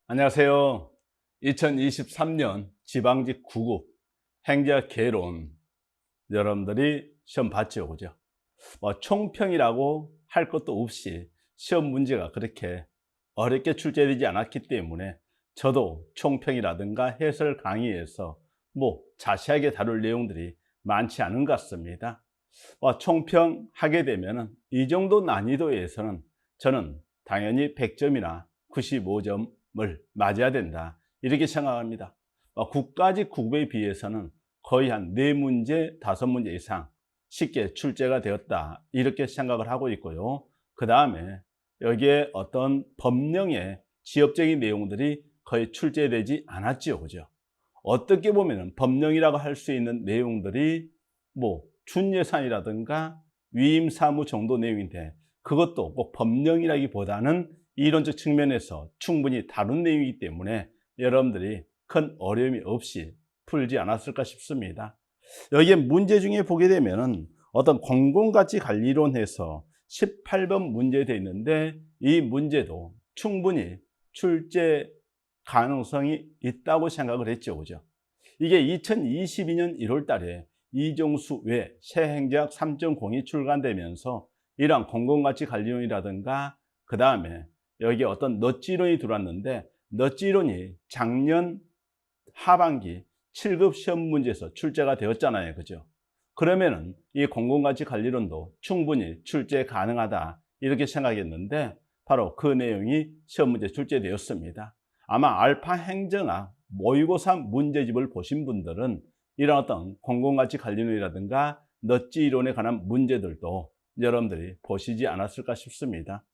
안녕하세요. 2023년 지방직 9급 행자 개론 여러분들이 시험 봤죠, 그죠? 총평이라고 할 것도 없이 시험 문제가 그렇게 어렵게 출제되지 않았기 때문에 저도 총평이라든가 해설 강의에서 자세하게 다룰 내용들이 많지 않은 것 같습니다. 총평하게 되면 이 정도 난이도에서는 저는 당연히 100점이나 95점을 맞아야 된다, 이렇게 생각합니다. 국가직 9급에 비해서는 거의 한 4문제, 5문제 이상 쉽게 출제가 되었다, 이렇게 생각을 하고 있고요. 그 다음에 여기에 어떤 법령의 지역적인 내용들이 거의 출제되지 않았지요, 그죠? 어떻게 보면 법령이라고 할 수 있는 내용들이 준예산이라든가 위임사무 정도 내용인데, 그것도 꼭 법령이라기보다는 이론적 측면에서 충분히 다룬 내용이기 때문에 여러분들이 큰 어려움이 없이 풀지 않았을까 싶습니다. 여기에 문제 중에 보게 되면 어떤 공공가치관리론에서 18번 문제 되어 있는데, 이 문제도 충분히 출제 가능성이 있다고 생각을 했죠, 그죠? 이게 2022년 1월 달에 이종수 외 새행제학 3.0이 출간되면서 이러한 공공가치관리론이라든가 그 다음에 여기 어떤 넛지론이 들어왔는데, 넛지론이 작년 하반기 7급 시험 문제에서 출제가 되었잖아요, 그죠? 그러면은 이 공공가치관리론도 충분히 출제 가능하다, 이렇게 생각했는데 바로 그 내용이 시험 문제 출제되었습니다. 아마 알파 행정학 모의고사 문제집을 보신 분들은 이런 어떤 공공가치관리론이라든가 넛지 이론에 관한 문제들도 여러분들이 보시지 않았을까 싶습니다.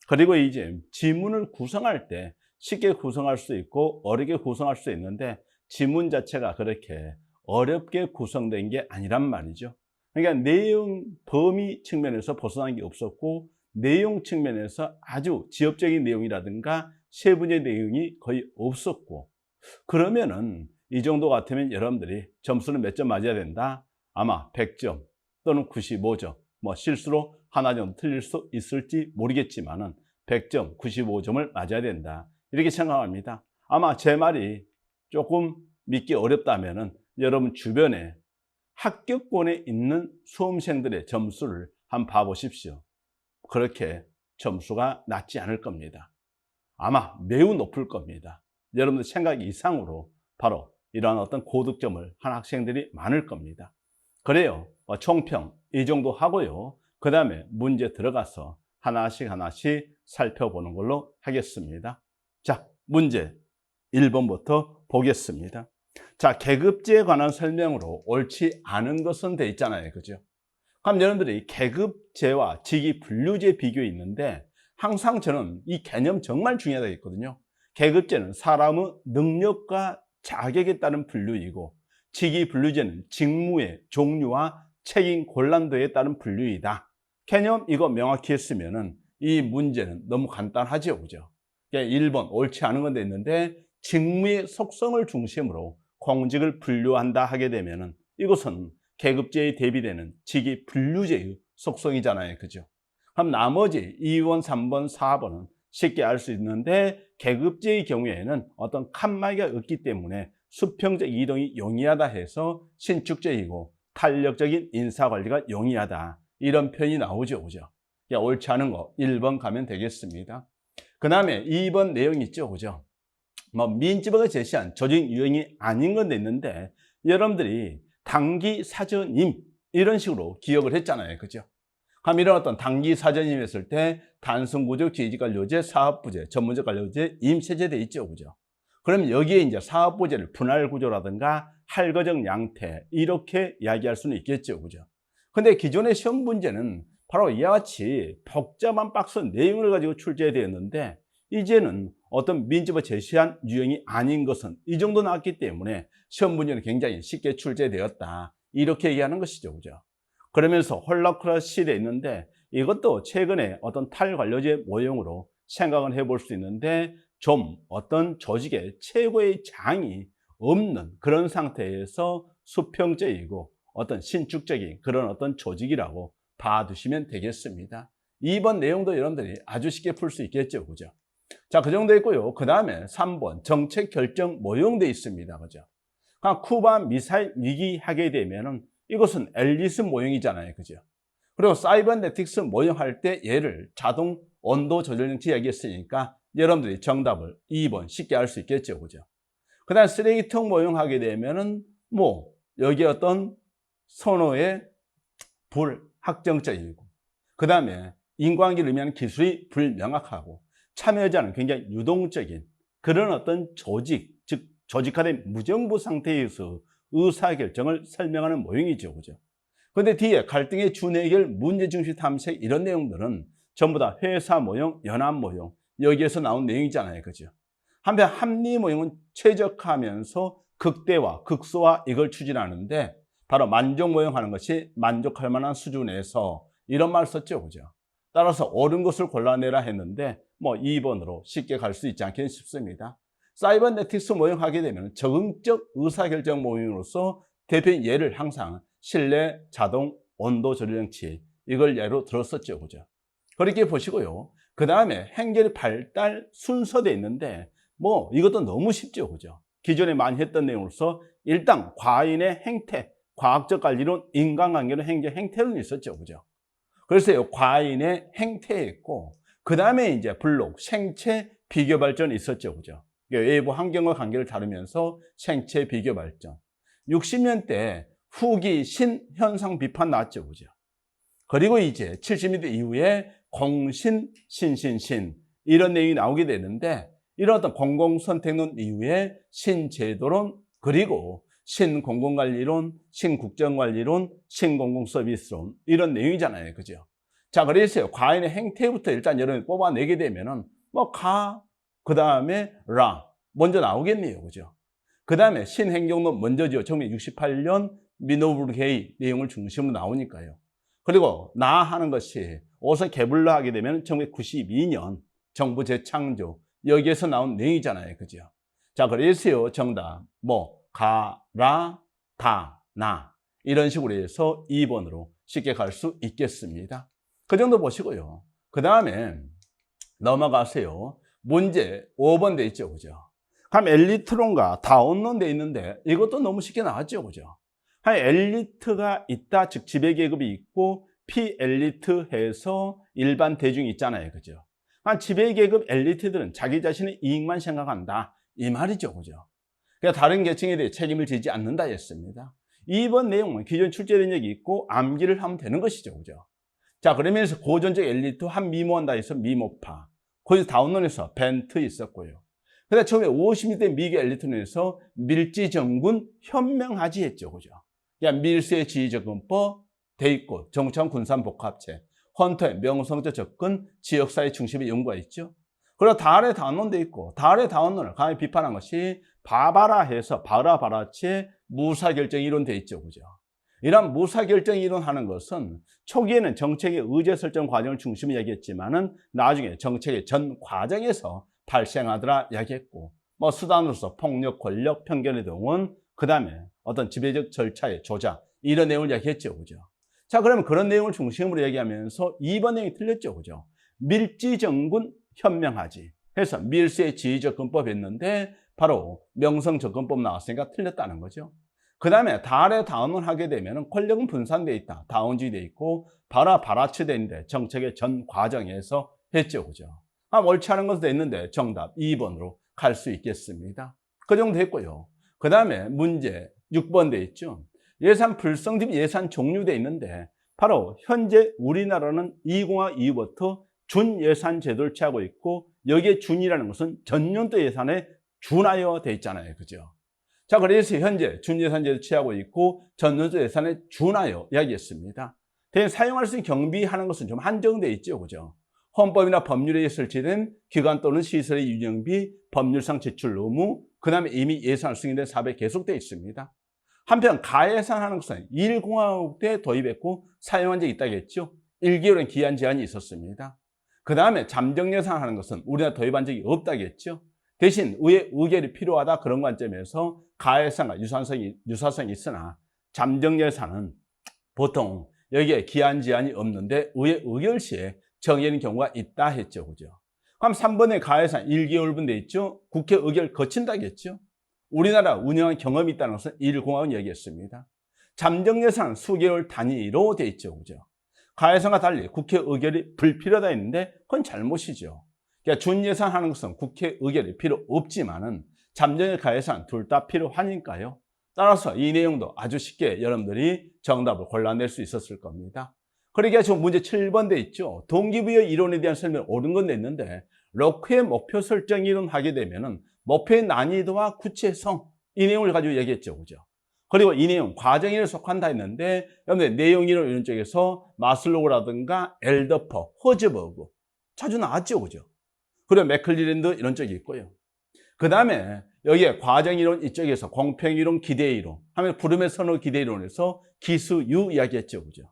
그리고 이제 지문을 구성할 때 쉽게 구성할 수 있고 어렵게 구성할 수 있는데, 지문 자체가 그렇게 어렵게 구성된 게 아니란 말이죠. 그러니까 내용 범위 측면에서 벗어난 게 없었고, 내용 측면에서 아주 지엽적인 내용이라든가 세부의 내용이 거의 없었고, 그러면은 이 정도 같으면 여러분들이 점수는 몇 점 맞아야 된다? 아마 100점 또는 95점, 실수로 하나 정도 틀릴 수 있을지 모르겠지만은 100점, 95점을 맞아야 된다, 이렇게 생각합니다. 아마 제 말이 조금 믿기 어렵다면은 여러분 주변에 합격권에 있는 수험생들의 점수를 한번 봐보십시오. 그렇게 점수가 낮지 않을 겁니다. 아마 매우 높을 겁니다. 여러분들 생각 이상으로 바로 이러한 어떤 고득점을 한 학생들이 많을 겁니다. 그래요, 총평 이 정도 하고요, 그 다음에 문제 들어가서 하나씩 살펴보는 걸로 하겠습니다. 자, 문제 1번부터 보겠습니다. 자, 계급제에 관한 설명으로 옳지 않은 것은 돼 있잖아요, 그죠? 그럼 여러분들이 계급제와 직위분류제 비교에 있는데, 항상 저는 이 개념 정말 중요하다고 했거든요. 계급제는 사람의 능력과 자격에 따른 분류이고, 직위분류제는 직무의 종류와 책임 권한도에 따른 분류이다. 개념 이거 명확히 했으면은 이 문제는 너무 간단하죠, 그죠? 1번 옳지 않은 건 돼 있는데, 직무의 속성을 중심으로 공직을 분류한다 하게 되면은 이것은 계급제에 대비되는 직위분류제의 속성이잖아요, 그죠? 그럼 나머지 2번, 3번, 4번은 쉽게 알 수 있는데, 계급제의 경우에는 어떤 칸막이가 없기 때문에 수평적 이동이 용이하다 해서 신축제이고 탄력적인 인사관리가 용이하다, 이런 표현이 나오죠, 그죠? 옳지 않은 거 1번 가면 되겠습니다. 그 다음에 2번 내용 있죠, 그죠? 민지법에 제시한 조직 유형이 아닌 건 있는데, 여러분들이 단기 사전임 이런 식으로 기억을 했잖아요, 그죠? 그럼 이런 어떤 단기 사전임 했을 때 단순구조, 지휘관료제, 사업부제, 전문적 관료제, 임세제 돼 있죠, 그죠? 그럼 여기에 이제 사업부제를 분할구조라든가 할거적 양태 이렇게 이야기할 수는 있겠죠, 그죠? 근데 기존의 시험 문제는 바로 이와 같이 복잡한 박스 내용을 가지고 출제되었는데, 이제는 어떤 민지법 제시한 유형이 아닌 것은 이 정도 나왔기 때문에 시험 문제는 굉장히 쉽게 출제되었다, 이렇게 얘기하는 것이죠, 그죠? 그러면서 홀라크라 시대에 있는데, 이것도 최근에 어떤 탈관료제 모형으로 생각을 해볼 수 있는데, 좀 어떤 조직의 최고의 장이 없는 그런 상태에서 수평제이고 어떤 신축적인 그런 어떤 조직이라고 봐두시면 되겠습니다. 2번 내용도 여러분들이 아주 쉽게 풀 수 있겠죠, 그죠? 자, 그 정도 있고요. 그 다음에 3번 정책 결정 모형돼 있습니다. 그죠? 그러니까 쿠바 미사일 위기 하게 되면은 이것은 앨리스 모형이잖아요. 그죠? 그리고 사이버네틱스 모형할 때 얘를 자동 온도 조절 장치 얘기했으니까 여러분들이 정답을 2번 쉽게 알 수 있겠죠. 그죠? 그 다음 쓰레기통 모형하게 되면은 뭐 여기 어떤 선호의 불확정적이고 그 다음에 인과관계를 의미하는 기술이 불명확하고 참여자는 굉장히 유동적인 그런 어떤 조직, 즉 조직화된 무정부 상태에서 의사결정을 설명하는 모형이죠. 그죠? 근데 뒤에 갈등의 준해결, 문제중심 탐색 이런 내용들은 전부 다 회사 모형, 연합 모형 여기에서 나온 내용이잖아요. 그죠? 한편 합리 모형은 최적화하면서 극대화, 극소화 이걸 추진하는데 바로 만족 모형하는 것이 만족할 만한 수준에서 이런 말 썼죠. 그죠? 따라서 옳은 것을 골라내라 했는데 뭐 2번으로 쉽게 갈 수 있지 않겠나 싶습니다. 사이버네틱스 모형 하게 되면 적응적 의사결정 모형으로서 대표인 예를 항상 실내 자동 온도 조절 장치 이걸 예로 들었었죠. 그죠? 그렇게 보시고요. 그 다음에 행렬 발달 순서돼 있는데 뭐 이것도 너무 쉽죠. 그죠? 기존에 많이 했던 내용으로서 일단 과인의 행태, 과학적 관리론, 인간관계론, 행태론이 있었죠. 그죠? 그래서 과인의 행태에 있고 그 다음에 이제 블록, 생체 비교 발전이 있었죠. 그죠? 외부 환경과 관계를 다루면서 생체 비교 발전. 60년대 후기 신현상 비판 나왔죠. 그죠? 그리고 이제 70년대 이후에 공신, 신신신 이런 내용이 나오게 되는데 이런 어떤 공공선택론 이후에 신제도론 그리고 신공공관리론, 신국정관리론, 신공공서비스론 이런 내용이잖아요. 그죠? 자, 그래서 과인의 행태부터 일단 여러분이 뽑아내게 되면은 뭐 그 다음에 먼저 나오겠네요. 그죠? 그 다음에 신행정론 먼저죠. 1968년 미노부르게이 내용을 중심으로 나오니까요. 그리고 하는 것이 오선 개불로 하게 되면 1992년 정부 재창조 여기에서 나온 내용이잖아요. 그죠? 자, 그래서요. 정답 나 이런 식으로 해서 2번으로 쉽게 갈 수 있겠습니다. 그 정도 보시고요. 그 다음에 넘어가세요. 문제 5번 돼 있죠. 그죠? 그럼 엘리트론과 다운론 돼 있는데 이것도 너무 쉽게 나왔죠. 그죠? 엘리트가 있다, 즉 지배계급이 있고 피엘리트 해서 일반 대중이 있잖아요. 그죠? 지배계급 엘리트들은 자기 자신의 이익만 생각한다. 이 말이죠. 그죠? 그러니까 다른 계층에 대해 책임을 지지 않는다 했습니다. 2번 내용은 기존 출제된 적이 있고 암기를 하면 되는 것이죠. 그죠? 자, 그러면서 고전적 엘리트 한 미모한다 해서 미모파. 거기서 다운론에서 벤트 있었고요. 그다음에 처음에 50년대 미국 엘리트론에서 밀지정군 현명하지 했죠. 그죠? 그러니까 밀수의 지휘접근법 돼 있고 정치권 군산복합체, 헌터의 명성적 접근, 지역사회 중심의 연구가 있죠. 그리고 다알의 다운론 돼 있고 다알의 다운론을 강하게 비판한 것이 바바라 해서 바라바라치의 무사결정 이론 돼 있죠. 그죠? 이런 무사결정 이론하는 것은 초기에는 정책의 의제 설정 과정을 중심으로 이야기했지만은 나중에 정책의 전 과정에서 발생하더라 이야기했고 뭐 수단으로서 폭력, 권력, 편견의 동원 그 다음에 어떤 지배적 절차의 조작 이런 내용을 이야기했죠. 그죠? 자, 그러면 그런 내용을 중심으로 얘기하면서 2번 내용이 틀렸죠. 그죠? 밀지정군 현명하지 해서 밀수의 지휘접근법 했는데 바로 명성접근법 나왔으니까 틀렸다는 거죠. 그 다음에 다알의 다운을 하게 되면 권력은 분산되어 있다. 다운주의되어 있고 바라바라치되어 있는데 정책의 전 과정에서 했죠. 그죠? 옳지 않은 것도 있는데 정답 2번으로 갈 수 있겠습니다. 그 정도 했고요. 그 다음에 문제 6번 돼 있죠. 예산 불성립 예산 종류돼 있는데 바로 현재 우리나라는 2005 이후부터 준예산 제도를 취하고 있고 여기에 준이라는 것은 전년도 예산에 준하여 돼 있잖아요. 그죠? 자, 그래서 현재 준예산 제도 취하고 있고 전년도 예산에 준하여 이야기했습니다. 대신 사용할 수 있는 경비하는 것은 좀 한정돼 있죠. 그죠? 헌법이나 법률에 설치된 기관 또는 시설의 운영비, 법률상 제출 의무, 그 다음에 이미 예산 승인된 사업에 계속되어 있습니다. 한편 가예산하는 것은 1공화국 때 도입했고 사용한 적이 있다겠죠. 1개월은 기한 제한이 있었습니다. 그 다음에 잠정예산하는 것은 우리나라 도입한 적이 없다겠죠. 대신 의회 의결이 필요하다 그런 관점에서 가예산과 유사성이 있으나 잠정예산은 보통 여기에 기한 제한이 없는데 의회 의결 시에 정해진 경우가 있다 했죠. 그죠? 그럼 3번에 가해산 1개월분 돼 있죠? 국회 의결 거친다겠죠? 우리나라 운영한 경험이 있다는 것은 1공학은 얘기했습니다. 잠정 예산 수개월 단위로 돼 있죠. 그죠? 가해산과 달리 국회 의결이 불필요하다 했는데 그건 잘못이죠. 그러니까 준예산 하는 것은 국회 의결이 필요 없지만은 잠정의 가해산 둘 다 필요하니까요. 따라서 이 내용도 아주 쉽게 여러분들이 정답을 골라낼 수 있었을 겁니다. 그러니까 지금 문제 7번 돼 있죠. 동기부여 이론에 대한 설명을 옳은 건 냈는데 로크의 목표 설정 이론 하게 되면은 목표의 난이도와 구체성 이 내용을 가지고 얘기했죠. 그죠? 그리고 이 내용 과정에 속한다 했는데 여러분들 내용 이론 이런 쪽에서 마슬로우라든가 엘더퍼, 허즈버그 자주 나왔죠. 그죠? 그리고 맥클리랜드 이런 쪽이 있고요. 그 다음에 여기에 과정이론 이쪽에서 공평이론, 기대이론 하면 부름의 선호 기대이론에서 기수유 이야기했죠. 그죠?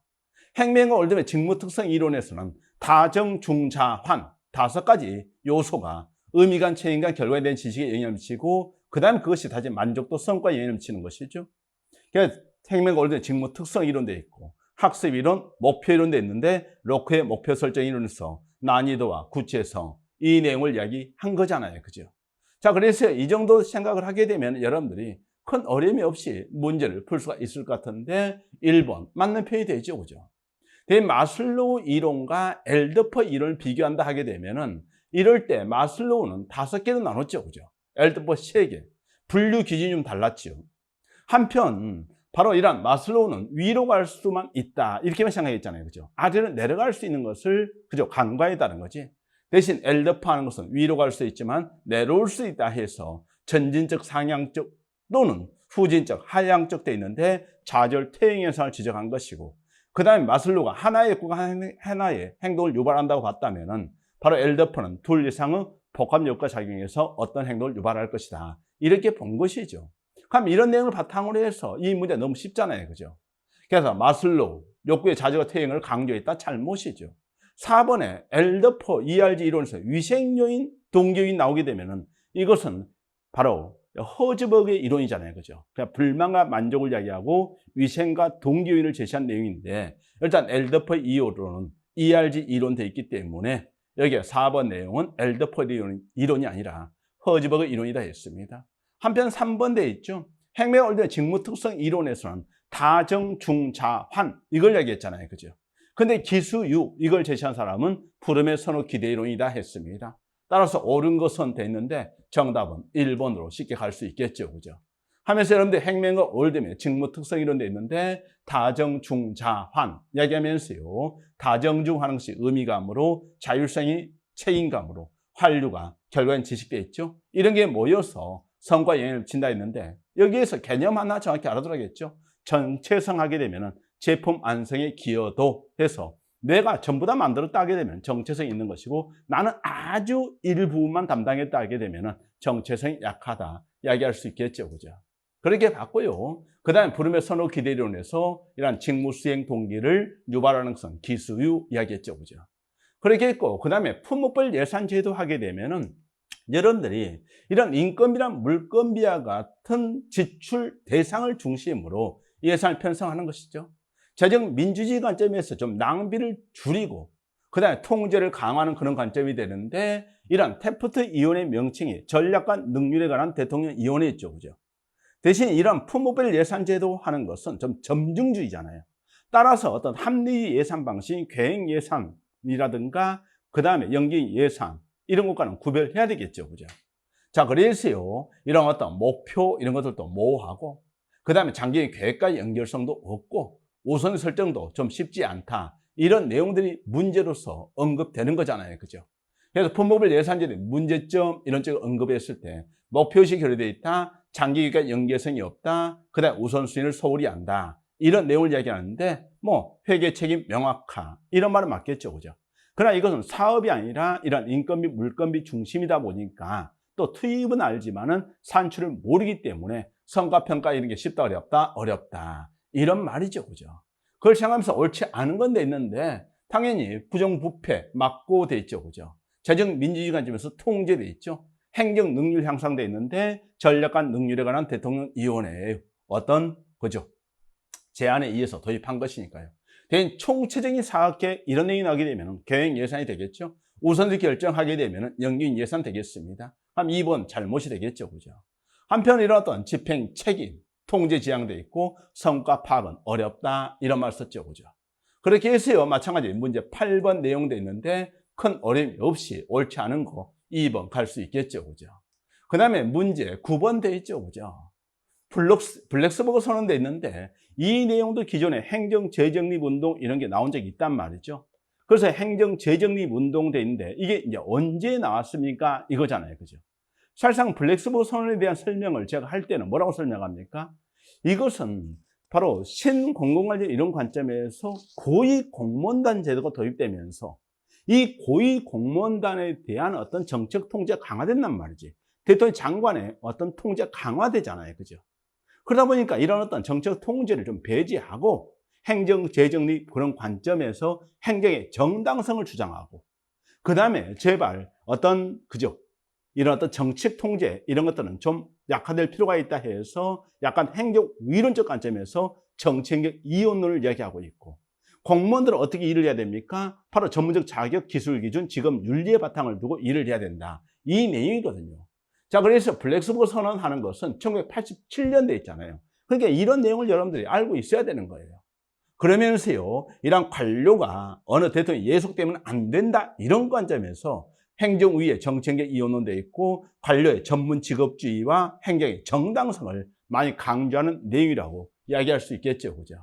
행명과 올드의 직무특성 이론에서는 다정, 중, 자, 환 5가지 요소가 의미간, 체인간, 결과에 대한 지식에 영향을 미치고 그 다음에 그것이 다시 만족도, 성과에 영향을 미치는 것이죠. 그러니까 행명과 올드의 직무특성 이론도 있고 학습이론, 목표이론도 있는데 로크의 목표 설정 이론에서 난이도와 구체성 이 내용을 이야기한 거잖아요. 그죠? 자, 그래서 이 정도 생각을 하게 되면 여러분들이 큰 어려움이 없이 문제를 풀 수가 있을 것 같은데 1번 맞는 표현이 되죠. 그죠? 마슬로우 이론과 엘더퍼 이론을 비교한다 하게 되면은 이럴 때 마슬로우는 5개로 나눴죠. 그죠? 엘더퍼 3개. 분류 기준이 좀 달랐죠. 한편 바로 이런 마슬로우는 위로 갈 수만 있다. 이렇게만 생각했잖아요. 그죠? 아래로 내려갈 수 있는 것을 그죠? 간과했다는 거지. 대신 엘더퍼 하는 것은 위로 갈 수 있지만 내려올 수 있다 해서 전진적, 상향적 또는 후진적, 하향적 돼 있는데 좌절, 퇴행 현상을 지적한 것이고 그 다음에 마슬로우가 하나의 욕구가 하나의 행동을 유발한다고 봤다면은 바로 엘더퍼는 둘 이상의 복합 욕구가 작용해서 어떤 행동을 유발할 것이다. 이렇게 본 것이죠. 그럼 이런 내용을 바탕으로 해서 이 문제 너무 쉽잖아요. 그죠? 그래서 마슬로우, 욕구의 좌절과 퇴행을 강조했다. 잘못이죠. 4번에 엘더퍼 ERG 이론에서 위생요인, 동기요인 나오게 되면은 이것은 바로 허즈버그의 이론이잖아요. 그죠? 그냥 불만과 만족을 이야기하고 위생과 동기요인을 제시한 내용인데 일단 엘더퍼 이론은 ERG 이론 되어 있기 때문에 여기에 4번 내용은 엘더퍼 이론이 아니라 허즈버그 이론이다 했습니다. 한편 3번 되어 있죠. 행명 올드의 직무특성 이론에서는 다정, 중, 자, 환 이걸 얘기했잖아요. 그죠? 근데 기수유 이걸 제시한 사람은 푸름의 선호 기대이론이다 했습니다. 따라서 옳은 것은 됐는데 정답은 1번으로 쉽게 갈 수 있겠죠. 그죠? 하면서 여러분들 행명과 올드의 직무특성 이론도 있는데 다정, 중, 자, 환 이야기하면서요. 다정, 중 하는 것이 의미감으로 자율성이 책임감으로 환류가 결과엔 지식돼 있죠. 이런 게 모여서 성과에 영향을 미친다 했는데 여기에서 개념 하나 정확히 알아들어야겠죠. 정체성 하게 되면은 제품 완성의 기여도 해서 내가 전부 다 만들었다 하게 되면 정체성이 있는 것이고 나는 아주 일부분만 담당했다 하게 되면 정체성이 약하다 이야기할 수 있겠죠. 그죠? 그렇게 봤고요. 그 다음에 부름의 선호 기대이론에서 이러한 직무 수행 동기를 유발하는 것은 기수유 이야기했죠. 그죠? 그렇게 했고 그 다음에 품목별 예산 제도 하게 되면은 여러분들이 이런 인건비랑 물건비와 같은 지출 대상을 중심으로 예산을 편성하는 것이죠. 재정 민주주의 관점에서 좀 낭비를 줄이고 그 다음에 통제를 강화하는 그런 관점이 되는데 이런 테프트 위원회 명칭이 전략과 능률에 관한 대통령 위원회였죠. 그죠? 대신 이런 품목별 예산 제도 하는 것은 좀 점증주의잖아요. 따라서 어떤 합리 예산 방식, 계획 예산이라든가 그 다음에 연기 예산 이런 것과는 구별해야 되겠죠. 그죠? 자, 그래서요. 이런 어떤 목표 이런 것들도 모호하고 그 다음에 장기 계획과 연결성도 없고 우선 설정도 좀 쉽지 않다. 이런 내용들이 문제로서 언급되는 거잖아요. 그죠? 그래서 품목별 예산제도의 문제점 이런 쪽을 언급했을 때 목표의식이 결여되어 있다. 장기 계획과 연계성이 없다. 그 다음에 우선순위를 소홀히 한다. 이런 내용을 이야기하는데 뭐 회계 책임 명확화 이런 말은 맞겠죠. 그죠? 그러나 이것은 사업이 아니라 이런 인건비, 물건비 중심이다 보니까 또 투입은 알지만은 산출을 모르기 때문에 성과평가 이런 게 쉽다 어렵다? 어렵다. 이런 말이죠. 그죠? 그걸 생각하면서 옳지 않은 건 돼 있는데 당연히 부정부패 막고 돼 있죠. 그죠? 재정 민주주의 관점에서 통제돼 있죠. 행정 능률 향상돼 있는데 전략과 능률에 관한 대통령위원회의 어떤 그죠? 제안에 의해서 도입한 것이니까요. 대신 총체적인 사학계 이런 내용이 나오게 되면 계획 예산이 되겠죠. 우선순위 결정하게 되면 연기인 예산 되겠습니다. 그럼 2번 잘못이 되겠죠. 그죠? 한편 이런 어떤 집행 책임, 통제 지향돼 있고 성과 파악은 어렵다. 이런 말 썼죠. 그죠? 그렇게 해서요. 마찬가지 문제 8번 내용도 있는데 큰 어려움이 없이 옳지 않은 거 2번 갈 수 있겠죠. 그죠? 그 다음에 문제 9번 돼 있죠. 그죠? 블랙스버그 선언돼 있는데 이 내용도 기존에 행정 재정립 운동 이런 게 나온 적이 있단 말이죠. 그래서 행정 재정립 운동 돼 있는데 이게 이제 언제 나왔습니까? 이거잖아요. 그죠? 사실상 블랙스버그 선언에 대한 설명을 제가 할 때는 뭐라고 설명합니까? 이것은 바로 신공공관리 이런 관점에서 고위공무원단 제도가 도입되면서 이 고위공무원단에 대한 어떤 정책 통제가 강화된단 말이지. 대통령 장관의 어떤 통제가 강화되잖아요. 그죠? 그러다 보니까 이런 어떤 정책 통제를 좀 배제하고 행정, 재정립 그런 관점에서 행정의 정당성을 주장하고 그 다음에 제발 어떤, 그죠? 이런 어떤 정책 통제 이런 것들은 좀 약화될 필요가 있다 해서 약간 행정 위론적 관점에서 정책적 이원론을 이야기하고 있고 공무원들은 어떻게 일을 해야 됩니까? 바로 전문적 자격, 기술 기준, 직업 윤리의 바탕을 두고 일을 해야 된다. 이 내용이거든요. 자, 그래서 블랙스버그 선언하는 것은 1987년도에 있잖아요. 그러니까 이런 내용을 여러분들이 알고 있어야 되는 거예요. 그러면서요, 이런 관료가 어느 대통령이 예속되면 안 된다. 이런 관점에서 행정위의 정책의 이원론되어 있고 관료의 전문 직업주의와 행정의 정당성을 많이 강조하는 내용이라고 이야기할 수 있겠죠. 그죠?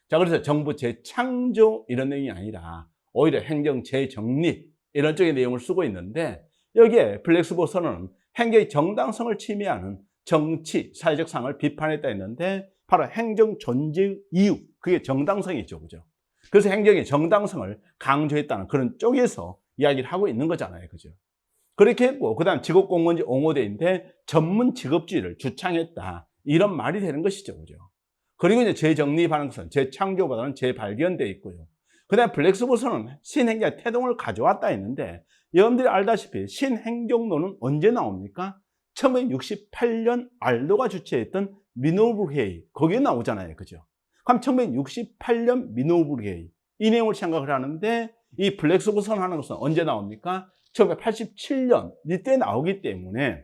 자, 그래서 정부 재창조 이런 내용이 아니라 오히려 행정 재정립 이런 쪽의 내용을 쓰고 있는데 여기에 블랙스버그 선언은 행정의 정당성을 침해하는 정치, 사회적 상황을 비판했다 했는데 바로 행정 존재 이유, 그게 정당성이죠. 그죠? 그래서 행정의 정당성을 강조했다는 그런 쪽에서 이야기를 하고 있는 거잖아요. 그죠? 그렇게 했고, 그 다음 직업공무원제 옹호대인데 전문 직업주의를 주창했다. 이런 말이 되는 것이죠. 그죠? 그리고 이제 재정립하는 것은 재창조보다는 재발견되어 있고요. 그 다음에 블랙스버그 선언은 신행정의 태동을 가져왔다 했는데 여러분들이 알다시피 신행정론은 언제 나옵니까? 1968년 알도가 주최했던 미노브 회의, 거기에 나오잖아요. 그죠? 그럼 1968년 미노브 회의, 이 내용을 생각을 하는데 이 블랙스버그 선언하는 것은 언제 나옵니까? 1987년 이때 나오기 때문에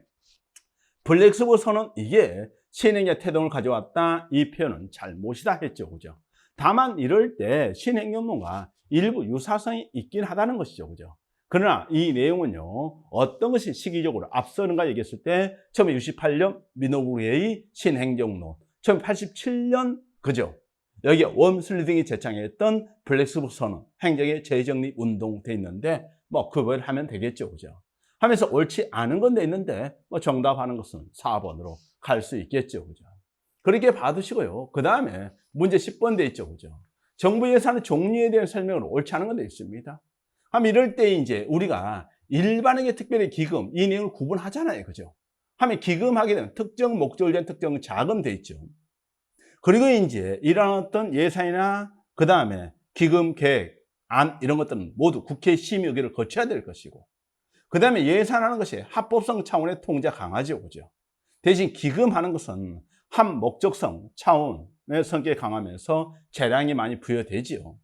블랙스버그 선언 이게 신행정의 태동을 가져왔다 이 표현은 잘못이다 했죠. 그죠? 다만 이럴 때 신행정론과 일부 유사성이 있긴 하다는 것이죠. 그죠? 그러나 이 내용은요, 어떤 것이 시기적으로 앞서는가 얘기했을 때 1968년 미노브의 신행정론, 1987년 그죠? 여기 웜슬리 등이 제창했던 블랙스버그 선언, 행정의 재정립 운동 돼 있는데 뭐 그걸 하면 되겠죠. 그죠? 하면서 옳지 않은 건 돼 있는데 뭐 정답하는 것은 4번으로 갈 수 있겠죠. 그죠? 그렇게 봐두시고요. 그 다음에 문제 10번 돼 있죠. 그죠? 정부 예산의 종류에 대한 설명으로 옳지 않은 건 돼 있습니다. 하면 이럴 때 이제 우리가 일반에게 특별히 기금 이 내용을 구분하잖아요. 그죠? 하면 기금하게 되면 특정 목적을 위한 특정 자금 돼 있죠. 그리고 이제 이런 어떤 예산이나 그 다음에 기금 계획, 안 이런 것들은 모두 국회 심의 의결을 거쳐야 될 것이고 그 다음에 예산하는 것이 합법성 차원의 통제가 강하죠. 그죠? 대신 기금하는 것은 한 목적성 차원의 성격이 강하면서 재량이 많이 부여되지요.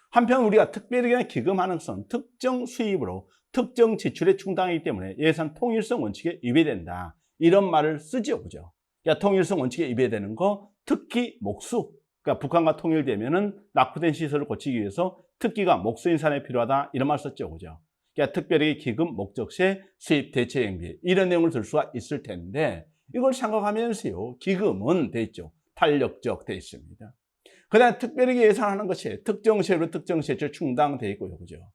한편 우리가 특별히 기금하는 것은 특정 수입으로 특정 지출에 충당하기 때문에 예산 통일성 원칙에 위배된다. 이런 말을 쓰죠. 그죠? 그러니까 통일성 원칙에 위배되는 거 특기 목수. 그러니까 북한과 통일되면은 낙후된 시설을 고치기 위해서 특기가 목수 인산에 필요하다. 이런 말 썼죠. 그죠? 그러니까 특별히 기금 목적 시 수입 대체 행비 이런 내용을 들 수가 있을 텐데 이걸 생각하면서요. 기금은 돼 있죠. 탄력적 돼 있습니다. 그 다음에 특별히 예산하는 것이 특정 세로 특정 세출 충당돼 있고요. 그죠?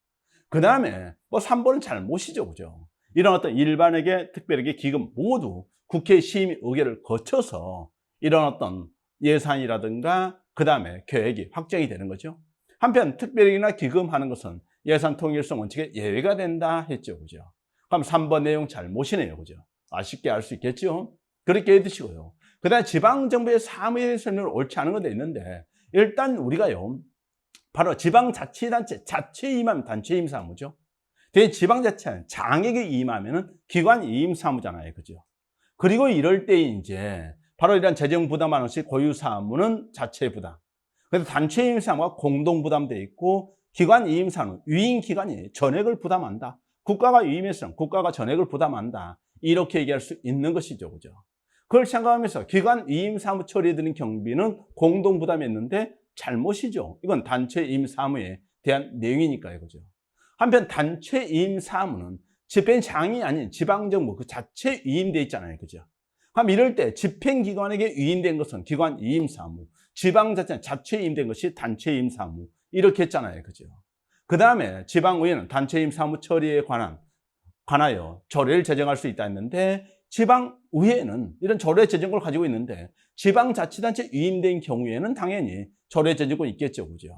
그 다음에 뭐 3번은 잘못이죠. 그죠? 이런 어떤 일반에게 특별하게 기금 모두 국회 심의 의결을 거쳐서 이런 어떤 예산이라든가 그 다음에 계획이 확정이 되는 거죠. 한편 특별히나 기금하는 것은 예산 통일성 원칙에 예외가 된다 했죠. 그죠? 그럼 3번 내용 잘못이네요. 그죠? 아쉽게 알 수 있겠죠? 그렇게 해두시고요. 그 다음에 지방정부의 사무에 설명을 옳지 않은 것도 있는데 일단 우리가요, 바로 지방자치단체, 자치에 임하면 단체 임사무죠. 대신 지방자치는 장에게 임하면은 기관 임사무잖아요. 그죠? 그리고 이럴 때 이제 바로 이런 재정 부담하는 것이 고유사무는 자체 부담. 그래서 단체 임사무가 공동 부담되어 있고 기관 임사무는 위임 기관이 전액을 부담한다. 국가가 위임했으면 국가가 전액을 부담한다. 이렇게 얘기할 수 있는 것이죠. 그죠? 그걸 생각하면서 기관 위임 사무 처리에 드는 경비는 공동 부담했는데 잘못이죠. 이건 단체 위임 사무에 대한 내용이니까요. 그죠? 한편 단체 위임 사무는 집행장이 아닌 지방정부 그 자체 위임돼 있잖아요. 그죠? 그럼 이럴 때 집행기관에게 위임된 것은 기관 위임 사무, 지방자치는 자체 위임된 것이 단체 위임 사무 이렇게 했잖아요. 그죠? 그 다음에 지방의회는 단체 위임 사무 처리에 관하여 조례를 제정할 수 있다 했는데 지방의회는 이런 조례 제정권을 가지고 있는데 지방자치단체 위임된 경우에는 당연히 조례 제정권이 있겠죠. 그죠?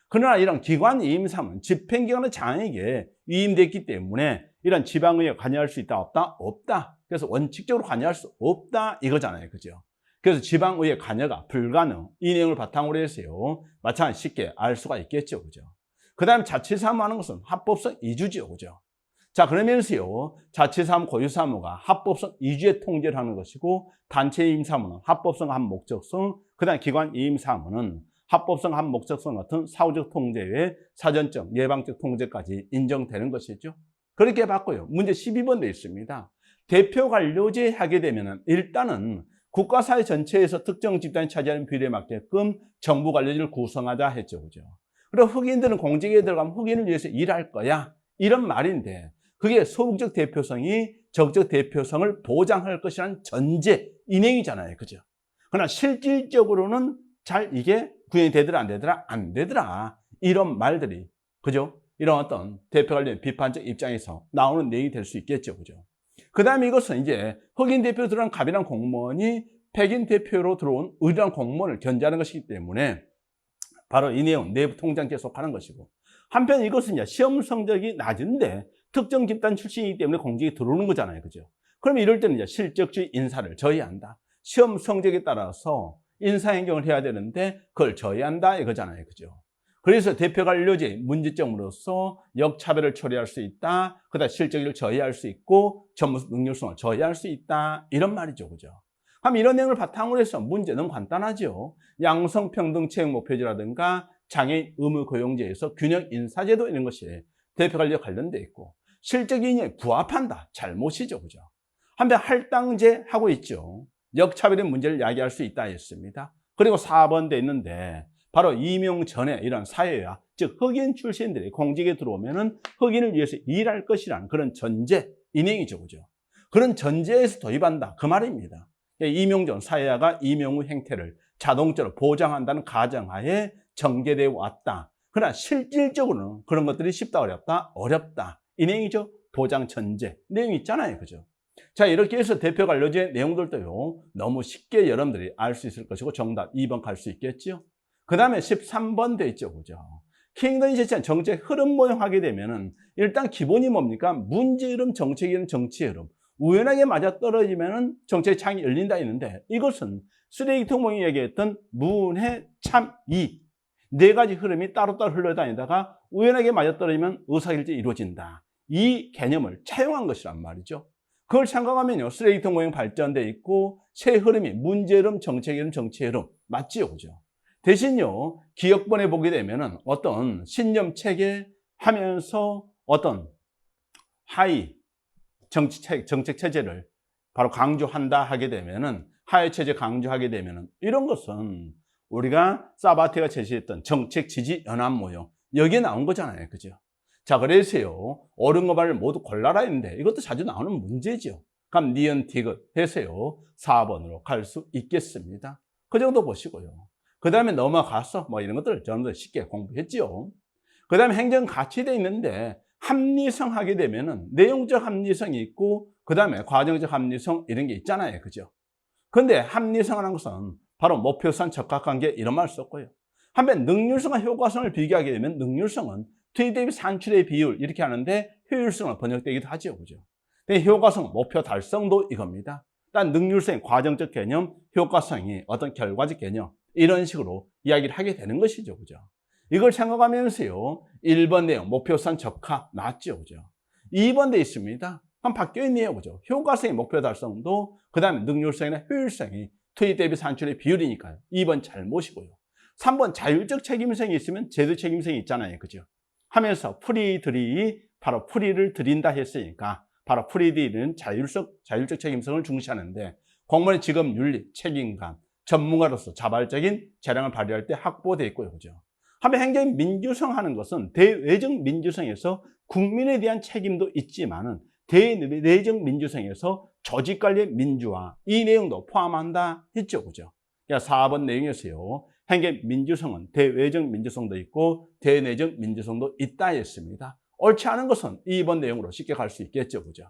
그러나 이런 기관 위임 사무는 집행기관의 장에게 위임됐기 때문에 이런 지방의회가 관여할 수 있다 없다? 없다. 그래서 원칙적으로 관여할 수 없다 이거잖아요. 그죠? 그래서 지방의회 관여가 불가능 이 내용을 바탕으로 해서요. 마찬가지 쉽게 알 수가 있겠죠. 그죠? 그 다음에 자치사무하는 것은 합법성 이주죠. 그죠? 자, 그러면서요, 자치사무, 고유사무가 합법성 이주의 통제를 하는 것이고, 단체 위임사무는 합법성 한 목적성, 그 다음 기관 위임사무는 합법성 한 목적성 같은 사후적 통제 외에 사전적, 예방적 통제까지 인정되는 것이죠. 그렇게 봤고요. 문제 12번 되어 있습니다. 대표 관료제 하게 되면 일단은 국가사회 전체에서 특정 집단이 차지하는 비율에 맞게끔 정부 관료제를 구성하자 했죠. 그죠? 그리고 흑인들은 공직에 들어가면 흑인을 위해서 일할 거야. 이런 말인데, 그게 소극적 대표성이 적극적 대표성을 보장할 것이라는 전제, 인행이잖아요. 그죠? 그러나 실질적으로는 잘 이게 구현이 되더라, 안 되더라, 안 되더라. 이런 말들이, 그죠? 이런 어떤 대표 관련 비판적 입장에서 나오는 내용이 될 수 있겠죠. 그죠? 그 다음에 이것은 이제 흑인 대표로 들어간 갑이란 공무원이 백인 대표로 들어온 의리란 공무원을 견제하는 것이기 때문에 바로 이 내용 내부 통장 계속하는 것이고, 한편 이것은 이제 시험 성적이 낮은데 특정 집단 출신이기 때문에 공직에 들어오는 거잖아요. 그죠? 그럼 이럴 때는 이제 실적주의 인사를 저해한다. 시험 성적에 따라서 인사행정을 해야 되는데 그걸 저해한다 이거잖아요. 그죠? 그래서 대표 관료제 문제점으로서 역차별을 처리할 수 있다. 그다음 실적을 저해할 수 있고 전문 능률성을 저해할 수 있다. 이런 말이죠. 그죠? 그럼 이런 내용을 바탕으로 해서 문제는 간단하죠. 양성평등채용목표제라든가 장애인 의무고용제에서 균형 인사제도 이런 것이 대표 관리와 관련돼 있고 실적 인연에 부합한다. 잘못이죠. 그죠? 한편 할당제 하고 있죠. 역차별의 문제를 야기할 수 있다 했습니다. 그리고 4번 돼 있는데 바로 임용 전에 이런 사회화, 즉 흑인 출신들이 공직에 들어오면은 흑인을 위해서 일할 것이라는 그런 전제, 인행이죠. 그죠? 그런 전제에서 도입한다. 그 말입니다. 임용 전 사회화가 임용 후 행태를 자동적으로 보장한다는 가정하에 전개되어 왔다. 그러나 실질적으로는 그런 것들이 쉽다, 어렵다? 어렵다. 이 내용이죠. 보장 전제. 내용이 있잖아요. 그죠? 자, 이렇게 해서 대표 관료제 내용들도요, 너무 쉽게 여러분들이 알 수 있을 것이고, 정답 2번 갈 수 있겠죠? 그 다음에 13번 돼 있죠. 그죠? 킹덤이 제시한 정책 흐름 모형하게 되면은, 일단 기본이 뭡니까? 문제 흐름, 정책 흐름, 정치 흐름. 우연하게 맞아떨어지면은 정책의 창이 열린다 했는데, 이것은 쓰레기통 모형이 얘기했던 문해, 참, 이. 네 가지 흐름이 따로따로 흘러다니다가 우연하게 맞아떨어지면 의사결정이 이루어진다. 이 개념을 차용한 것이란 말이죠. 그걸 생각하면요, 쓰레기통 모형 발전돼 있고 새 흐름이 문제 흐름, 정책 흐름, 정치 흐름 맞지요, 그죠? 대신요, 기억본에 보게 되면은 어떤 신념 체계 하면서 어떤 하위 정책 체제를 바로 강조한다 하게 되면은 하위 체제 강조하게 되면은 이런 것은 우리가 사바테가 제시했던 정책 지지 연합 모형 여기에 나온 거잖아요. 그죠? 자, 그래서요, 옳은 거 말을 모두 골라라 했는데 이것도 자주 나오는 문제죠. 그럼 니은 디귿 해서요 4번으로 갈 수 있겠습니다. 그 정도 보시고요. 그 다음에 넘어가서 뭐 이런 것들 여러분들 쉽게 공부했죠. 그 다음에 행정 가치돼 있는데 합리성 하게 되면은 내용적 합리성이 있고 그 다음에 과정적 합리성 이런 게 있잖아요. 그죠? 근데 합리성이라는 것은 바로 목표선 적합관계 이런 말 썼고요. 한편 능률성과 효과성을 비교하게 되면 능률성은 투입 대비 산출의 비율 이렇게 하는데 효율성으로 번역되기도 하죠. 그죠? 근데 효과성, 목표 달성도 이겁니다. 일단 능률성의 과정적 개념, 효과성이 어떤 결과적 개념 이런 식으로 이야기를 하게 되는 것이죠. 그죠? 이걸 생각하면서요. 1번 내용, 목표선 적합 나왔죠. 그죠? 2번 돼 있습니다. 그럼 바뀌어 있네요. 그죠? 효과성의 목표 달성도 그 다음에 능률성이나 효율성이 투입 대비 산출의 비율이니까요. 2번 잘못이고요. 3번 자율적 책임성이 있으면 제도 책임성이 있잖아요. 그죠? 하면서 프리들이 바로 프리를 드린다 했으니까 바로 프리딜은 자율적 책임성을 중시하는데 공무원의 직업 윤리, 책임감, 전문가로서 자발적인 재량을 발휘할 때 확보되어 있고요. 그죠? 한편 행정의 민주성 하는 것은 대외적 민주성에서 국민에 대한 책임도 있지만은 대내적 민주성에서 조직관리의 민주화 이 내용도 포함한다 했죠. 그죠? 그러니까 4번 내용에서요. 행정의 민주성은 대외적 민주성도 있고 대내적 민주성도 있다 했습니다. 옳지 않은 것은 2번 내용으로 쉽게 갈 수 있겠죠. 그죠?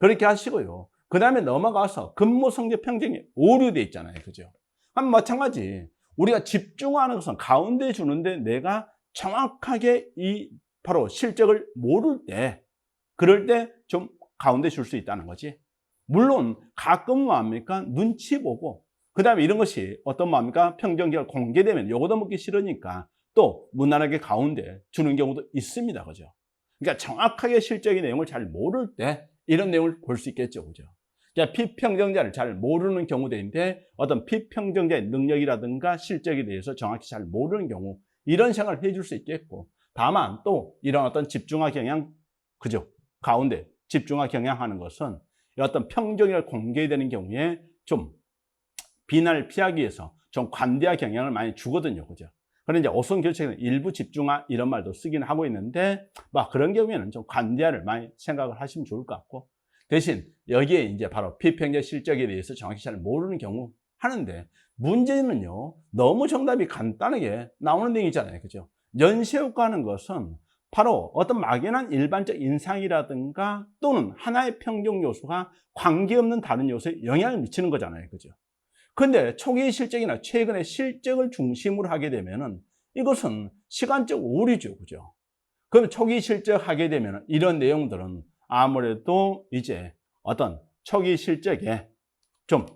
그렇게 하시고요. 그 다음에 넘어가서 근무 성적 평등이 오류돼 있잖아요. 그죠? 마찬가지. 우리가 집중하는 것은 가운데 주는데 내가 정확하게 이 바로 실적을 모를 때, 그럴 때 좀 가운데 줄 수 있다는 거지. 물론 가끔은 뭡니까? 눈치 보고, 그 다음에 이런 것이 어떤 뭡니까? 평정기가 공개되면 요거도 먹기 싫으니까 또 무난하게 가운데 주는 경우도 있습니다. 그죠? 그러니까 정확하게 실적의 내용을 잘 모를 때 이런 내용을 볼 수 있겠죠. 그죠? 그러니까 피평정자를 잘 모르는 경우들인데 어떤 피평정자의 능력이라든가 실적에 대해서 정확히 잘 모르는 경우 이런 생각을 해줄 수 있겠고, 다만 또 이런 어떤 집중화 경향, 그죠? 가운데 집중화 경향하는 것은 어떤 평정이 공개되는 경우에 좀 비난을 피하기 위해서 좀 관대화 경향을 많이 주거든요. 그죠? 그런데 이제 어선 결책에는 일부 집중화 이런 말도 쓰긴 하고 있는데 막 그런 경우에는 좀 관대화를 많이 생각을 하시면 좋을 것 같고, 대신 여기에 이제 바로 피평자 실적에 대해서 정확히 잘 모르는 경우 하는데, 문제는요 너무 정답이 간단하게 나오는 내용이잖아요. 그죠? 연쇄효과하는 것은 바로 어떤 막연한 일반적 인상이라든가 또는 하나의 평정 요소가 관계없는 다른 요소에 영향을 미치는 거잖아요. 그죠? 근데 초기 실적이나 최근의 실적을 중심으로 하게 되면은 이것은 시간적 오류죠. 그죠? 그럼 초기 실적 하게 되면 이런 내용들은 아무래도 이제 어떤 초기 실적에 좀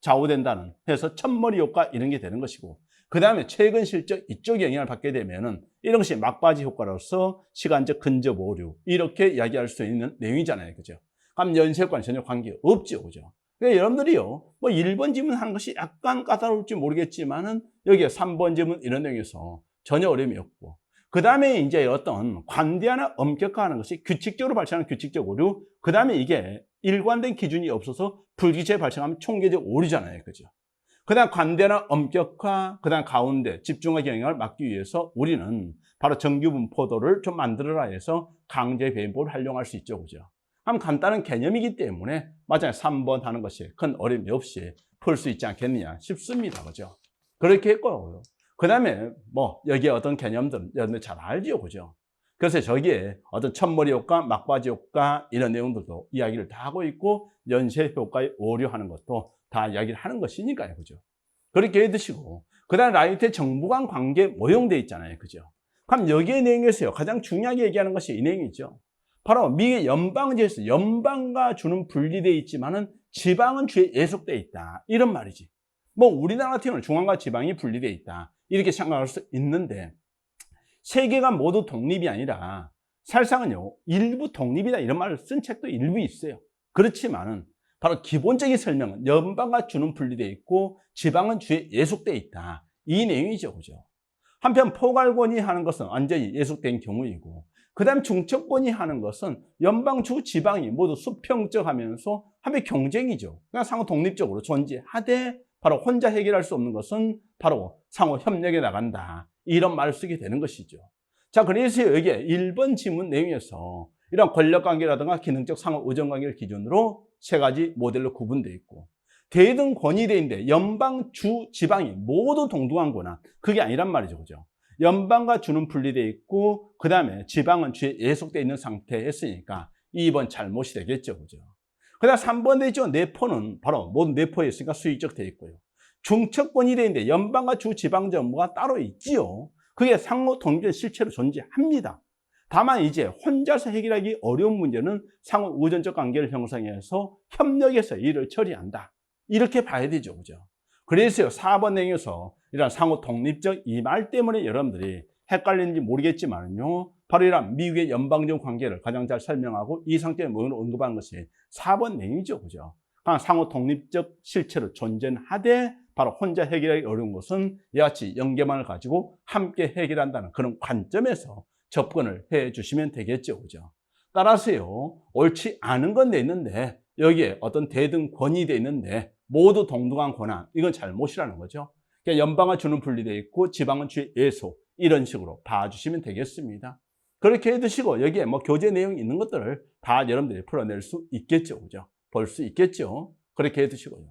좌우된다는 해서 첫머리 효과 이런 게 되는 것이고, 그 다음에 최근 실적 이쪽 영향을 받게 되면은 이런 것이 막바지 효과로서 시간적 근접 오류 이렇게 이야기할 수 있는 내용이잖아요. 그죠? 그럼 연쇄효과는 전혀 관계 없죠. 그죠? 그러니까 여러분들이요, 뭐 1번 지문하는 것이 약간 까다로울지 모르겠지만은 여기에 3번 지문 이런 내용에서 전혀 어려움이 없고, 그 다음에 이제 어떤 관대화나 엄격화하는 것이 규칙적으로 발생하는 규칙적 오류, 그 다음에 이게 일관된 기준이 없어서 불규칙에 발생하면 총계적 오류잖아요. 그죠? 그 다음 관대화나 엄격화, 그 다음 가운데 집중화 경향을 막기 위해서 우리는 바로 정규분포도를 좀 만들어라 해서 강제 배분법을 활용할 수 있죠. 그죠? 그럼 간단한 개념이기 때문에 맞아요. 3번 하는 것이 큰 어려움이 없이 풀 수 있지 않겠느냐 싶습니다. 그죠? 그렇게 했고요. 그 다음에 뭐 여기에 어떤 개념들은 여러분들 잘 알죠. 그죠? 그래서 저기에 어떤 첫머리 효과, 막바지 효과 이런 내용들도 이야기를 다 하고 있고, 연쇄 효과에 오류하는 것도 다 이야기를 하는 것이니까요. 그죠? 그렇게 해두시고, 그 다음에 라이트의 정부 간 관계 모형되어 있잖아요. 그죠? 그럼 여기에 내용에서요 가장 중요하게 얘기하는 것이 이 내용이죠. 바로 미국의 연방제에서 연방과 주는 분리되어 있지만은 지방은 주에 예속되어 있다. 이런 말이지. 뭐 우리나라 같은 경우는 중앙과 지방이 분리되어 있다. 이렇게 생각할 수 있는데, 세계가 모두 독립이 아니라 사실상은요 일부 독립이다 이런 말을 쓴 책도 일부 있어요. 그렇지만은 바로 기본적인 설명은 연방과 주는 분리되어 있고 지방은 주에 예속되어 있다. 이 내용이죠. 그죠? 한편 포괄권이 하는 것은 완전히 예속된 경우이고, 그 다음 중첩권이 하는 것은 연방주 지방이 모두 수평적하면서 한편 경쟁이죠. 그냥 상호 독립적으로 존재하되 바로 혼자 해결할 수 없는 것은 바로 상호 협력에 나간다. 이런 말을 쓰게 되는 것이죠. 자, 그래서 여기에 1번 지문 내용에서 이런 권력관계라든가 기능적 상호 의존관계를 기준으로 세 가지 모델로 구분되어 있고, 대등 권위대인데 연방, 주, 지방이 모두 동등한 거나 그게 아니란 말이죠. 그죠? 연방과 주는 분리되어 있고 그 다음에 지방은 주에 예속되어 있는 상태에 했으니까 2번 잘못이 되겠죠. 그죠? 그 다음 3번 되어 있죠. 내포는 바로 모든 내포에 있으니까 수익적 되어 있고요. 중첩권이 되는데 연방과 주, 지방 정부가 따로 있지요. 그게 상호 독립된 실체로 존재합니다. 다만 이제 혼자서 해결하기 어려운 문제는 상호 의존적 관계를 형성해서 협력해서 일을 처리한다. 이렇게 봐야 되죠. 그죠? 그래서요, 4번 내용에서 이런 상호 독립적 이 말 때문에 여러분들이 헷갈리는지 모르겠지만요, 바로 이런 미국의 연방적 관계를 가장 잘 설명하고 이 상태의 모형을 언급하는 것이 4번 내용이죠. 그죠? 상호 독립적 실체로 존재하되 바로 혼자 해결하기 어려운 것은 이와 같이 연계만을 가지고 함께 해결한다는 그런 관점에서 접근을 해 주시면 되겠죠. 그죠? 따라서요, 옳지 않은 건 돼 있는데 여기에 어떤 대등 권위 돼 있는데 모두 동등한 권한, 이건 잘못이라는 거죠. 그러니까 연방은 주는 분리돼 있고 지방은 주의 예소, 이런 식으로 봐주시면 되겠습니다. 그렇게 해두시고 여기에 뭐 교재 내용이 있는 것들을 다 여러분들이 풀어낼 수 있겠죠. 그죠? 볼 수 있겠죠. 그렇게 해두시고요.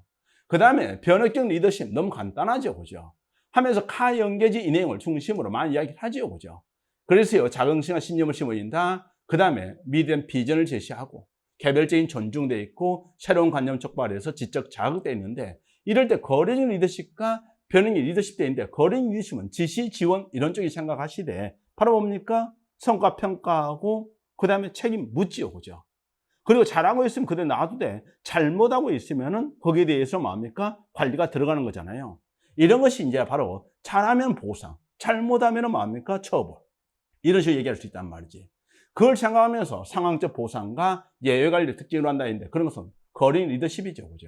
그 다음에 변혁적 리더십 너무 간단하죠. 그죠? 하면서 카연계지 이 내용을 중심으로 많이 이야기를 하죠. 그죠? 그래서요, 자긍심과 신념을 심어인다. 그 다음에 미래된 비전을 제시하고 개별적인 존중돼 있고 새로운 관념 촉발해서 지적 자극돼 있는데, 이럴 때 거래적 리더십과 변형의 리더십 돼 있는데, 거래적 리더십은 지시, 지원 이런 쪽이 생각하시되 바로 뭡니까? 성과 평가하고 그 다음에 책임 묻지요. 그죠? 그리고 잘하고 있으면 그대로 놔두되 잘못하고 있으면은 거기에 대해서 뭡니까? 관리가 들어가는 거잖아요. 이런 것이 이제 바로 잘하면 보상, 잘못하면 뭡니까? 처벌. 이런 식으로 얘기할 수 있단 말이지. 그걸 생각하면서 상황적 보상과 예외 관리를 특징으로 한다 했는데, 그런 것은 거린 리더십이죠. 그죠?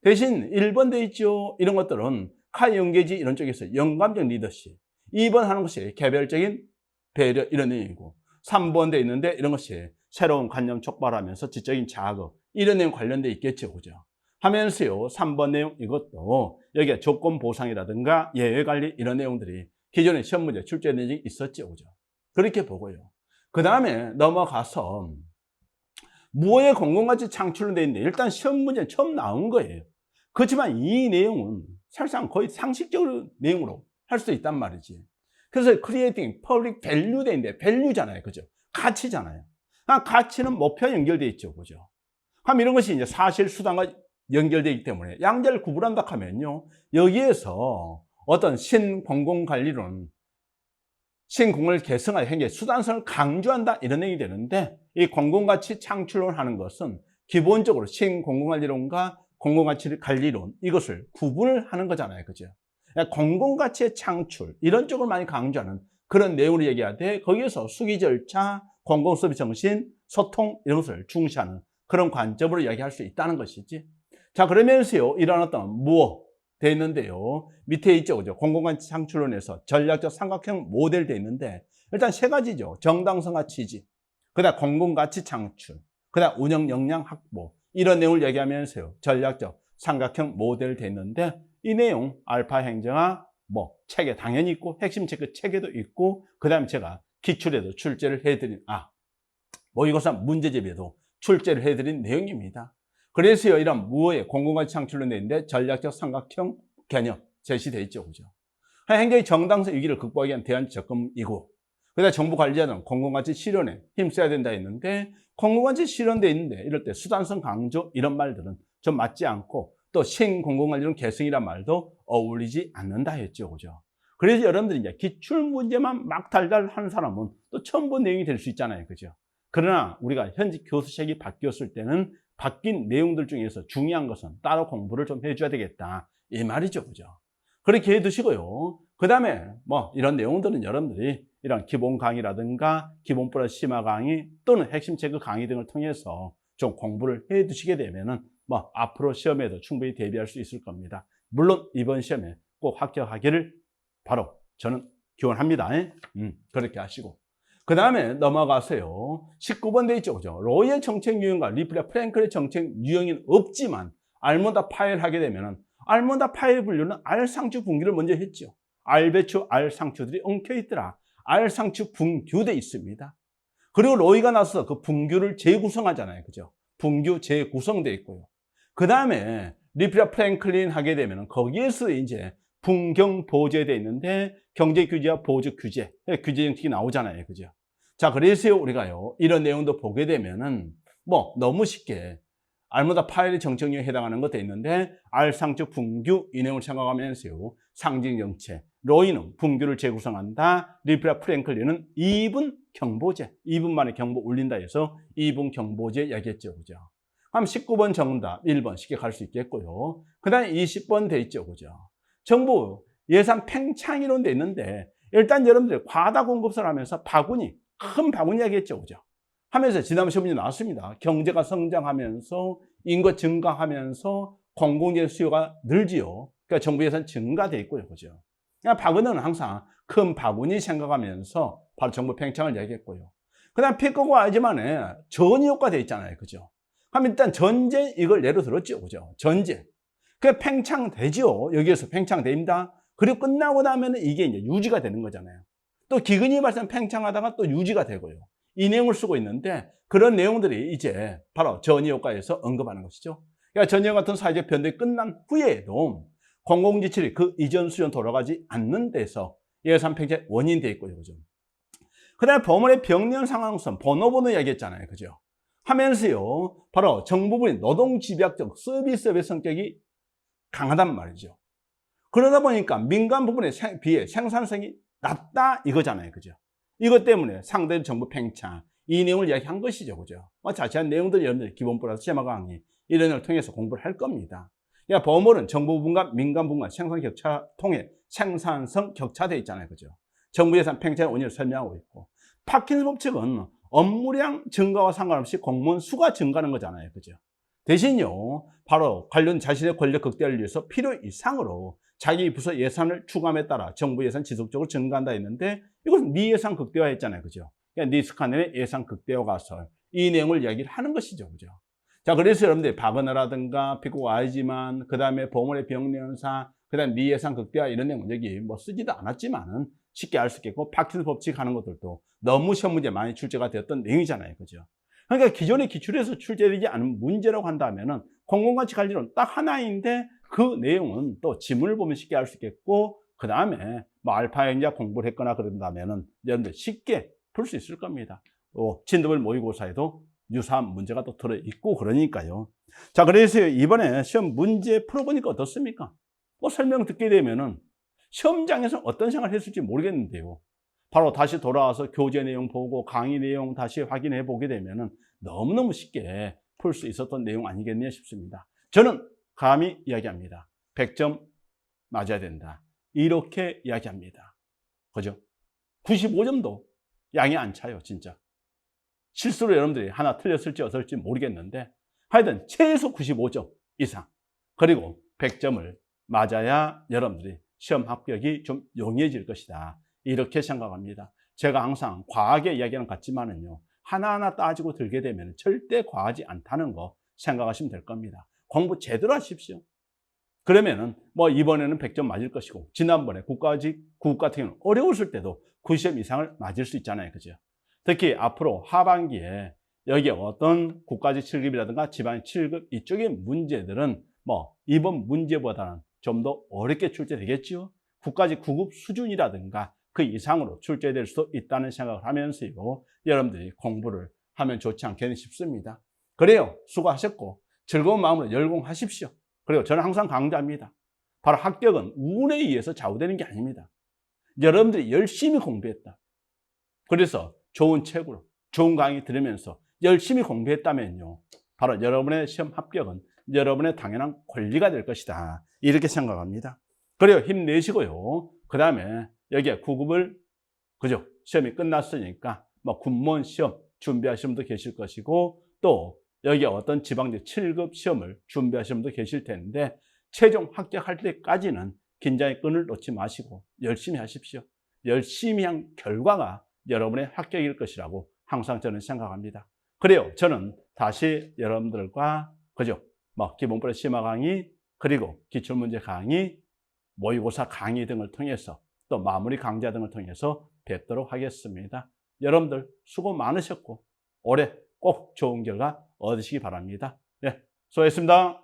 대신 1번 돼 있죠. 이런 것들은 카연계지 이런 쪽에서 영감적 리더십. 2번 하는 것이 개별적인 배려 이런 내용이고, 3번 돼 있는데 이런 것이 새로운 관념 촉발하면서 지적인 자극 이런 내용 관련돼 있겠죠. 그죠? 하면서요, 3번 내용 이것도 여기에 조건 보상이라든가 예외 관리 이런 내용들이 기존에 시험 문제 출제된 적이 있었죠. 그죠? 그렇게 보고요. 그 다음에 넘어가서 무엇의 공공가치 창출로 되어 있는데, 일단 시험 문제는 처음 나온 거예요. 그렇지만 이 내용은 사실상 거의 상식적으로 내용으로 할 수 있단 말이지. 그래서 creating public value 돼 있는데, value잖아요. 그죠? 가치잖아요. 가치는 목표와 연결되어 있죠. 그죠? 그럼 이런 것이 이제 사실 수단과 연결되어 있기 때문에 양자를 구분한다 하면요, 여기에서 어떤 신공공관리론, 신공을 개성할 행위, 수단성을 강조한다 이런 내용이 되는데, 이 공공가치 창출론 하는 것은 기본적으로 신공공관리론과 공공가치 관리론 이것을 구분을 하는 거잖아요. 그죠? 공공가치의 창출 이런 쪽을 많이 강조하는 그런 내용을 얘기하되, 거기에서 수기 절차, 공공서비스 정신, 소통 이런 것을 중시하는 그런 관점으로 이야기할 수 있다는 것이지. 자, 그러면서요, 이런 어떤 무엇 돼 있는데요, 밑에 있죠. 그죠? 공공가치 창출론에서 전략적 삼각형 모델 돼 있는데, 일단 세 가지죠. 정당성과 취지, 그 다음 공공가치 창출, 그 다음 운영 역량 확보, 이런 내용을 얘기하면서요, 전략적 삼각형 모델 돼 있는데, 이 내용 알파 행정학 뭐 책에 당연히 있고, 핵심 체크 책에도 있고, 그 다음에 제가 기출에도 출제를 해드린, 모의고사 문제집에도 출제를 해드린 내용입니다. 그래서요, 이런 무엇의 공공가치 창출로 되는데 전략적 삼각형 개념 제시되어 있죠. 그죠? 행정의 정당성 위기를 극복하기 위한 대안 접근이고, 그 다음에 정부 관리자는 공공가치 실현에 힘써야 된다 했는데, 공공가치 실현되어 있는데 이럴 때 수단성 강조 이런 말들은 좀 맞지 않고, 또 신공공관리론 개성이란 말도 어울리지 않는다 했죠. 그죠? 그래서 여러분들이 이제 기출문제만 막 달달 하는 사람은 또 처음 본 내용이 될 수 있잖아요. 그죠? 그러나 우리가 현직 교수색이 바뀌었을 때는 바뀐 내용들 중에서 중요한 것은 따로 공부를 좀 해줘야 되겠다 이 말이죠. 그죠? 그렇게 해두시고요. 그 다음에 뭐 이런 내용들은 여러분들이 이런 기본 강의라든가 기본 플러스 심화 강의 또는 핵심 체크 강의 등을 통해서 좀 공부를 해두시게 되면은 뭐 앞으로 시험에도 충분히 대비할 수 있을 겁니다. 물론 이번 시험에 꼭 합격하기를 바로 저는 기원합니다. 그렇게 하시고, 그 다음에 넘어가세요. 19번 돼 있죠. 그죠? 로이의 정책 유형과 리플레 프랭클의 정책 유형이 없지만 알몬다 파일 하게 되면은, 알몬다 파일 분류는 알 상추 분규를 먼저 했죠. 알 배추, 알 상추들이 엉켜 있더라. 알 상추 분규돼 있습니다. 그리고 로이가 나서 그 분규를 재구성하잖아요. 그죠? 분규 재구성돼 있고요. 그 다음에 리플레 프랭클린 하게 되면은 거기에서 이제 분경 보제되어 있는데, 경제 규제와 보조 규제, 규제 정책이 나오잖아요. 그죠? 자, 그래서 우리가요, 이런 내용도 보게 되면은 뭐 너무 쉽게 알모다 파일의 정책령에 해당하는 것도 있는데, 알상추 분규 이 내용을 생각하면서요, 상징 정책, 로이는 분규를 재구성한다, 리플라 프랭클린은 2분 경보제, 2분 만에 경보 울린다 해서 2분 경보제 얘기했죠. 그죠? 그럼 19번 정답 1번 쉽게 갈 수 있겠고요. 그 다음에 20번 돼 있죠. 그죠? 정부 예산 팽창이론 돼 있는데, 일단 여러분들 과다 공급설 하면서 바구니, 큰 바구니 얘기했죠. 그죠? 하면서 지난번 시험이 나왔습니다. 경제가 성장하면서 인구 증가하면서 공공재 수요가 늘지요. 그러니까 정부 예산 증가돼 있고요. 그죠? 그러니까 바구니는 항상 큰 바구니 생각하면서 바로 정부 팽창을 얘기했고요. 그 다음 피크고 알지만에 전이효과 돼 있잖아요. 그죠? 그럼 일단 전제 이걸 예로 들었죠. 그죠? 전제. 그게 팽창되죠. 여기에서 팽창됩니다. 그리고 끝나고 나면 이게 이제 유지가 되는 거잖아요. 또 기근이 발생 팽창하다가 또 유지가 되고요. 이 내용을 쓰고 있는데 그런 내용들이 이제 바로 전이효과에서 언급하는 것이죠. 그러니까 전이효 같은 사회적 변동이 끝난 후에도 공공지출이 그 이전 수준 돌아가지 않는 데서 예산 팽창의 원인이 되어 있고요. 그죠? 그 다음에 법원의 병리형 상황성, 번호 이야기했잖아요. 그죠? 하면서요, 바로 정부부의 노동집약적 서비스업의 성격이 강하단 말이죠. 그러다 보니까 민간 부분에 비해 생산성이 낮다 이거잖아요. 그죠? 이것 때문에 상대 정부 팽창, 이 내용을 이야기한 것이죠. 그죠? 자세한 내용들 여러분들 기본부라서 시험 강의 이런 걸 통해서 공부를 할 겁니다. 그러니까 법원은 정부 부분과 민간 부분과 생산 격차 통해 생산성 격차되어 있잖아요. 그죠? 정부 예산 팽창의 원인을 설명하고 있고, 파킨슨 법칙은 업무량 증가와 상관없이 공무원 수가 증가하는 거잖아요. 그죠? 대신요, 바로 관련 자신의 권력 극대화를 위해서 필요 이상으로 자기 부서 예산을 추감에 따라 정부 예산 지속적으로 증가한다 했는데, 이것은 네 예산 극대화 했잖아요. 그죠? 그러니까 네 스카넬의 예산 극대화 가설, 이 내용을 이야기를 하는 것이죠. 그죠? 자, 그래서 여러분들 바그너라든가 피코 알지만, 그 다음에 보험의 병리현상, 그 다음에 네 예산 극대화 이런 내용 여기 뭐 쓰지도 않았지만은 쉽게 알 수 있겠고, 파킨슨 법칙 하는 것들도 너무 시험 문제 많이 출제가 되었던 내용이잖아요. 그죠? 그러니까 기존의 기출에서 출제되지 않은 문제라고 한다면은 공공가치 관리론 딱 하나인데 그 내용은 또 지문을 보면 쉽게 알 수 있겠고, 그 다음에 뭐 알파 행자 공부를 했거나 그런다면은 여러분들 쉽게 풀 수 있을 겁니다. 또 진도별 모의고사에도 유사한 문제가 또 들어있고 그러니까요. 자, 그래서 이번에 시험 문제 풀어보니까 어떻습니까? 설명 듣게 되면은 시험장에서 어떤 생각을 했을지 모르겠는데요. 바로 다시 돌아와서 교재 내용 보고 강의 내용 다시 확인해 보게 되면은 너무너무 쉽게 풀 수 있었던 내용 아니겠냐 싶습니다. 저는 감히 이야기합니다. 100점 맞아야 된다. 이렇게 이야기합니다. 그죠? 95점도 양이 안 차요, 진짜. 실수로 여러분들이 하나 틀렸을지 어떨지 모르겠는데 하여튼 최소 95점 이상 그리고 100점을 맞아야 여러분들이 시험 합격이 좀 용이해질 것이다. 이렇게 생각합니다. 제가 항상 과하게 이야기하는 것 같지만은요, 하나하나 따지고 들게 되면 절대 과하지 않다는 거 생각하시면 될 겁니다. 공부 제대로 하십시오. 그러면은 뭐 이번에는 100점 맞을 것이고, 지난번에 국가직, 구급 같은 경우는 어려웠을 때도 90점 이상을 맞을 수 있잖아요. 그죠? 특히 앞으로 하반기에 여기에 어떤 국가직 7급이라든가 지방직 7급 이쪽의 문제들은 뭐 이번 문제보다는 좀 더 어렵게 출제되겠지요. 국가직 9급 수준이라든가 그 이상으로 출제될 수도 있다는 생각을 하면서요, 여러분들이 공부를 하면 좋지 않겠나 싶습니다. 그래요. 수고하셨고 즐거운 마음으로 열공하십시오. 그리고 저는 항상 강조합니다. 바로 합격은 운에 의해서 좌우되는 게 아닙니다. 여러분들이 열심히 공부했다. 그래서 좋은 책으로 좋은 강의 들으면서 열심히 공부했다면요, 바로 여러분의 시험 합격은 여러분의 당연한 권리가 될 것이다. 이렇게 생각합니다. 그래요. 힘내시고요. 그 다음에 여기에 9급을 그죠? 시험이 끝났으니까 뭐 군무원 시험 준비하시는 분도 계실 것이고, 또 여기에 어떤 지방직 7급 시험을 준비하시는 분도 계실 텐데, 최종 합격할 때까지는 긴장의 끈을 놓지 마시고 열심히 하십시오. 열심히 한 결과가 여러분의 합격일 것이라고 항상 저는 생각합니다. 그래요. 저는 다시 여러분들과 그죠? 뭐 기본부의 심화 강의, 그리고 기출문제 강의, 모의고사 강의 등을 통해서 또 마무리 강좌 등을 통해서 뵙도록 하겠습니다. 여러분들 수고 많으셨고 올해 꼭 좋은 결과 얻으시기 바랍니다. 네, 수고했습니다.